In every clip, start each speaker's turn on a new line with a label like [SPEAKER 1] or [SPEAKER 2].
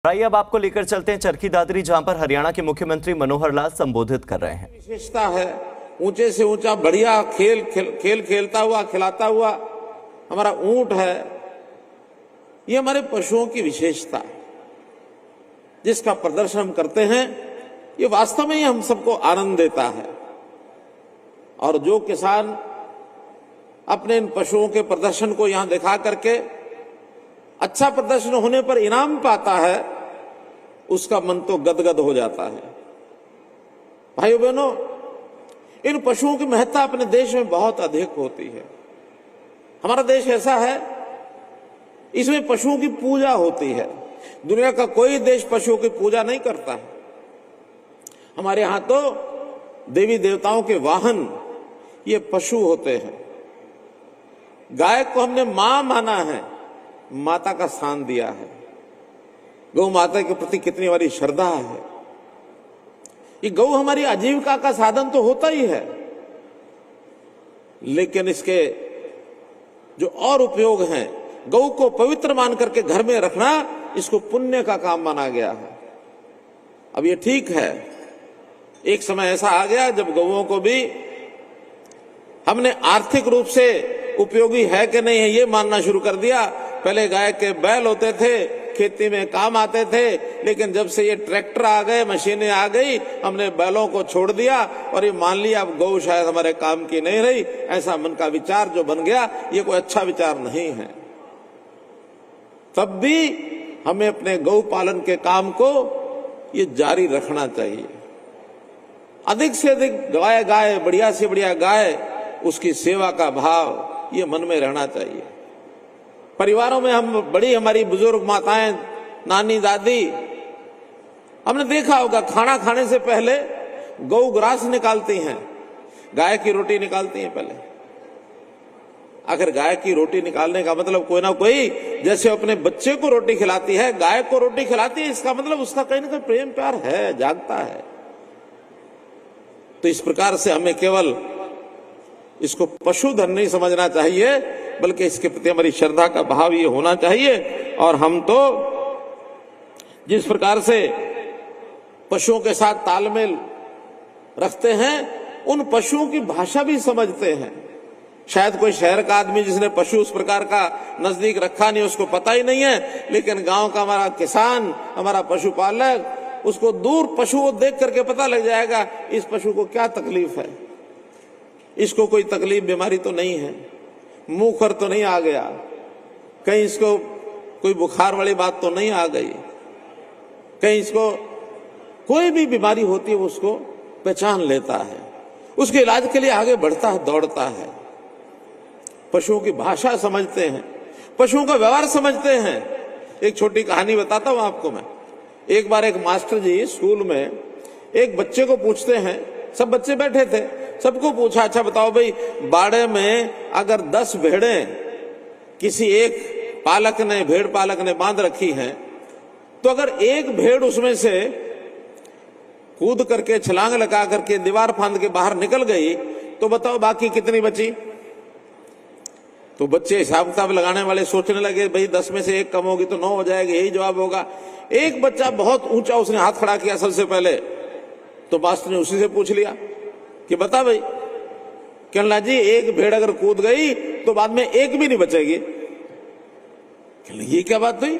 [SPEAKER 1] आइए अब आपको लेकर चलते हैं चरखी दादरी, जहां पर हरियाणा के मुख्यमंत्री मनोहर लाल संबोधित कर रहे हैं।
[SPEAKER 2] विशेषता है ऊंचे से ऊंचा बढ़िया खेल खेलता हुआ खिलाता हुआ हमारा ऊंट है। ये हमारे पशुओं की विशेषता जिसका प्रदर्शन हम करते हैं, ये वास्तव में ही हम सबको आनंद देता है। और जो किसान अपने इन पशुओं के प्रदर्शन को यहां दिखा करके अच्छा प्रदर्शन होने पर इनाम पाता है, उसका मन तो गदगद हो जाता है। भाइयों बहनों, इन पशुओं की महत्ता अपने देश में बहुत अधिक होती है। हमारा देश ऐसा है, इसमें पशुओं की पूजा होती है। दुनिया का कोई देश पशुओं की पूजा नहीं करता है। हमारे यहां तो देवी देवताओं के वाहन ये पशु होते हैं। गाय को हमने मां माना है, माता का स्थान दिया है। गौ माता के प्रति कितनी हमारी श्रद्धा है। ये गौ हमारी आजीविका का साधन तो होता ही है, लेकिन इसके जो और उपयोग हैं, गौ को पवित्र मान करके घर में रखना, इसको पुण्य का काम माना गया है। अब ये ठीक है, एक समय ऐसा आ गया जब गौओं को भी हमने आर्थिक रूप से उपयोगी है कि नहीं है ये मानना शुरू कर दिया। पहले गाय के बैल होते थे, खेती में काम आते थे, लेकिन जब से ये ट्रैक्टर आ गए, मशीनें आ गई, हमने बैलों को छोड़ दिया और ये मान लिया अब गौ शायद हमारे काम की नहीं रही। ऐसा मन का विचार जो बन गया, ये कोई अच्छा विचार नहीं है। तब भी हमें अपने गौ पालन के काम को ये जारी रखना चाहिए। अधिक से अधिक गाय बढ़िया से बढ़िया गाय, उसकी सेवा का भाव ये मन में रहना चाहिए। परिवारों में हम बड़ी हमारी बुजुर्ग माताएं, नानी दादी, हमने देखा होगा खाना खाने से पहले गौ ग्रास निकालती हैं, गाय की रोटी निकालती हैं पहले। आखिर गाय की रोटी निकालने का मतलब कोई ना कोई, जैसे अपने बच्चे को रोटी खिलाती है, गाय को रोटी खिलाती है, इसका मतलब उसका कहीं ना कहीं प्रेम प्यार है, जागता है। तो इस प्रकार से हमें केवल इसको पशुधन नहीं समझना चाहिए, बल्कि इसके प्रति हमारी श्रद्धा का भाव ये होना चाहिए। और हम तो जिस प्रकार से पशुओं के साथ तालमेल रखते हैं, उन पशुओं की भाषा भी समझते हैं। शायद कोई शहर का आदमी जिसने पशु उस प्रकार का नजदीक रखा नहीं, उसको पता ही नहीं है, लेकिन गांव का हमारा किसान, हमारा पशुपालक, उसको दूर पशु को देख करके पता लग जाएगा इस पशु को क्या तकलीफ है, इसको कोई तकलीफ बीमारी तो नहीं है, मुंह खर तो नहीं आ गया, कहीं इसको कोई बुखार वाली बात तो नहीं आ गई, कहीं इसको कोई भी बीमारी होती है वो उसको पहचान लेता है, उसके इलाज के लिए आगे बढ़ता है, दौड़ता है। पशुओं की भाषा समझते हैं, पशुओं का व्यवहार समझते हैं। एक छोटी कहानी बताता हूं आपको मैं। एक बार एक मास्टर जी स्कूल में एक बच्चे को पूछते हैं, सब बच्चे बैठे थे, सबको पूछा, अच्छा बताओ भाई, बाड़े में अगर 10 भेड़ें किसी एक पालक ने, भेड़ पालक ने बांध रखी हैं, तो अगर एक भेड़ उसमें से कूद करके, छलांग लगा करके, दीवार फांद के बाहर निकल गई, तो बताओ बाकी कितनी बची? तो बच्चे हिसाब किताब लगाने वाले सोचने लगे, भाई 10 में से 1 कम होगी तो 9 हो जाएगी, यही जवाब होगा। एक बच्चा बहुत ऊंचा, उसने हाथ खड़ा किया सबसे पहले, तो मास्टर ने उसी से पूछ लिया कि बता भाई, कहना जी एक भेड़ अगर कूद गई तो बाद में 1 भी नहीं बचेगी। ये क्या बात हुई?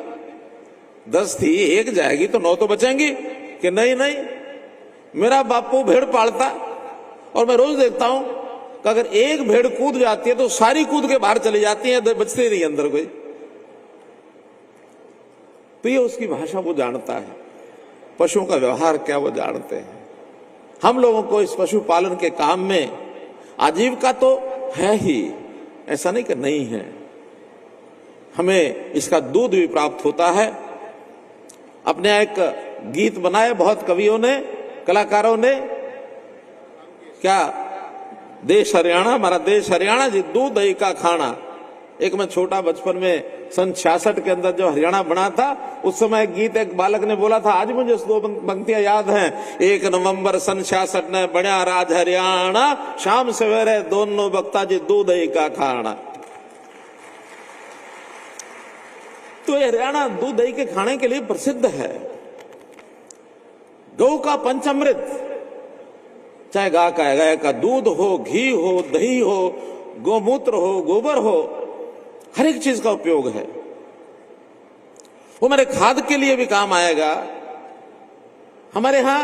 [SPEAKER 2] 10 थी, 1 जाएगी तो 9 तो बचेंगी। कि नहीं नहीं, मेरा बापू भेड़ पालता और मैं रोज देखता हूं कि अगर एक भेड़ कूद जाती है तो सारी कूद के बाहर चली जाती है, बचती नहीं अंदर कोई। तो ये उसकी भाषा वो जानता है, पशुओं का व्यवहार क्या वो जानते हैं। हम लोगों को इस पशुपालन के काम में आजीविका तो है ही, ऐसा नहीं कि नहीं है। हमें इसका दूध भी प्राप्त होता है। अपने एक गीत बनाए बहुत कवियों ने, कलाकारों ने, क्या देश हरियाणा, हमारा देश हरियाणा जी, दूध दही का खाना। एक मैं छोटा बचपन में सन 66 के अंदर जो हरियाणा बना था, उस समय एक गीत एक बालक ने बोला था, आज मुझे 2 पंक्तियां याद हैं। 1 नवंबर सन 66 ने बना राज हरियाणा, शाम सवेरे दोनों बख्ता जी दूध दही का खाना। तो ये हरियाणा दूध दही के खाने के लिए प्रसिद्ध है। गौ का पंचामृत, चाहे गाय का दूध हो, घी हो, दही हो, गोमूत्र हो, गोबर हो, हर एक चीज का उपयोग है। वो हमारे खाद के लिए भी काम आएगा। हमारे यहां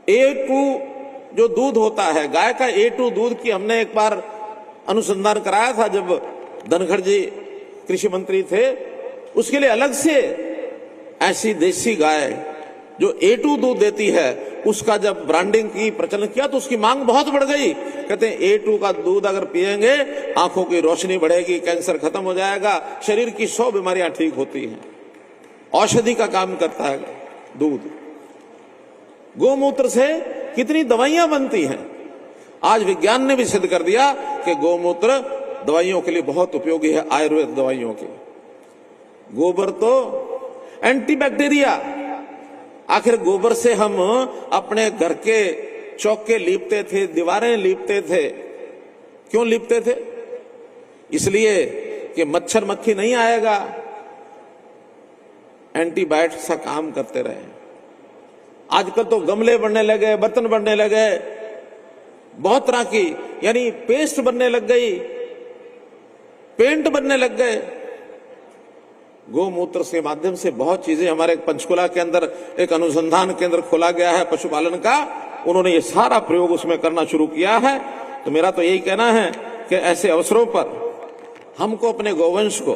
[SPEAKER 2] A2 जो दूध होता है, गाय का A2 दूध की हमने एक बार अनुसंधान कराया था जब धनखड़ जी कृषि मंत्री थे। उसके लिए अलग से ऐसी देसी गाय जो A2 दूध देती है, उसका जब ब्रांडिंग की प्रचलन किया तो उसकी मांग बहुत बढ़ गई। कहते हैं A2 का दूध अगर पिएंगे आंखों की रोशनी बढ़ेगी, कैंसर खत्म हो जाएगा, शरीर की 100 बीमारियां ठीक होती हैं। औषधि का काम करता है दूध। गोमूत्र से कितनी दवाइयां बनती हैं। आज विज्ञान ने भी सिद्ध कर दिया कि गोमूत्र दवाइयों के लिए बहुत उपयोगी है, आयुर्वेद दवाइयों के। गोबर तो एंटीबैक्टीरिया। आखिर गोबर से हम अपने घर के चौके लीपते थे, दीवारें लीपते थे। क्यों लीपते थे? इसलिए कि मच्छर मक्खी नहीं आएगा, एंटीबायोटिक्स का काम करते रहे। आजकल तो गमले बनने लगे, बर्तन बनने लगे, बहुत तरह की यानी पेस्ट बनने लग गई, पेंट बनने लग गए। गोमूत्र के माध्यम से बहुत चीजें, हमारे पंचकुला के अंदर एक अनुसंधान केंद्र खोला गया है पशुपालन का, उन्होंने ये सारा प्रयोग उसमें करना शुरू किया है। तो मेरा तो यही कहना है कि ऐसे अवसरों पर हमको अपने गौवंश को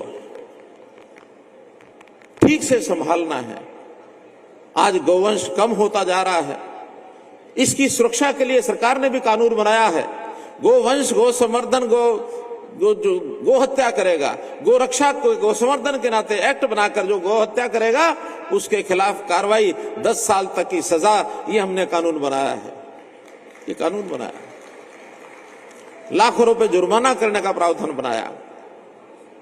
[SPEAKER 2] ठीक से संभालना है। आज गौवंश कम होता जा रहा है, इसकी सुरक्षा के लिए सरकार ने भी कानून बनाया है। गोवंश, गो संवर्धन, गो हत्या करेगा, गो रक्षा, गो संवर्धन के नाते एक्ट बनाकर जो गो हत्या करेगा उसके खिलाफ कार्रवाई 10 साल तक की सजा, ये हमने कानून बनाया है। ये कानून बनाया, लाखों रुपए जुर्माना करने का प्रावधान बनाया।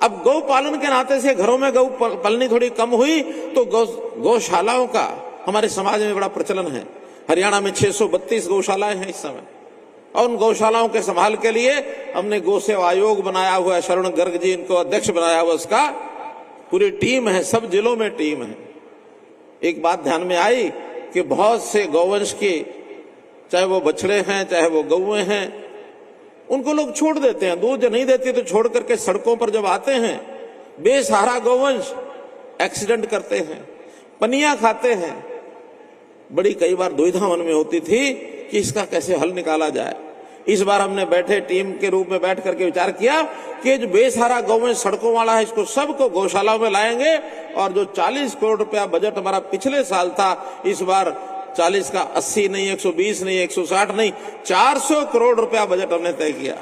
[SPEAKER 2] अब गौ पालन के नाते से घरों में गौ पालनी थोड़ी कम हुई तो गौशालाओं का हमारे समाज में बड़ा प्रचलन है। हरियाणा में 632 गौशालाएं हैं इस समय, और उन गौशालाओं के संभाल के लिए हमने गौ सेवा आयोग बनाया हुआ है। शरण गर्ग जी इनको अध्यक्ष बनाया हुआ, उसका पूरी टीम है, सब जिलों में टीम है। एक बात ध्यान में आई कि बहुत से गौवंश की, चाहे वो बछड़े हैं चाहे वो गौएं हैं, उनको लोग छोड़ देते हैं। दूध नहीं देती तो छोड़ करके सड़कों पर जब आते हैं, बेसहारा गौवंश एक्सीडेंट करते हैं, पनिया खाते हैं। बड़ी कई बार दुविधा मन में होती थी कि इसका कैसे हल निकाला जाए। इस बार हमने बैठे टीम के रूप में बैठ करके विचार किया कि जो बेसहारा गौवंश सड़कों वाला है, इसको सबको गौशाला में लाएंगे, और जो 40 करोड़ रुपया बजट हमारा पिछले साल था, इस बार 40 का 80 नहीं, 120 नहीं, 160 नहीं, 400 करोड़ रुपया बजट हमने तय किया।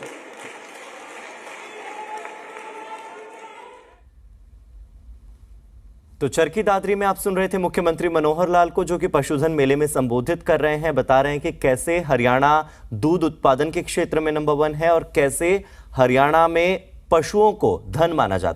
[SPEAKER 1] तो चरखी दादरी में आप सुन रहे थे मुख्यमंत्री मनोहर लाल को, जो कि पशुधन मेले में संबोधित कर रहे हैं, बता रहे हैं कि कैसे हरियाणा दूध उत्पादन के क्षेत्र में नंबर 1 है और कैसे हरियाणा में पशुओं को धन माना जाता है।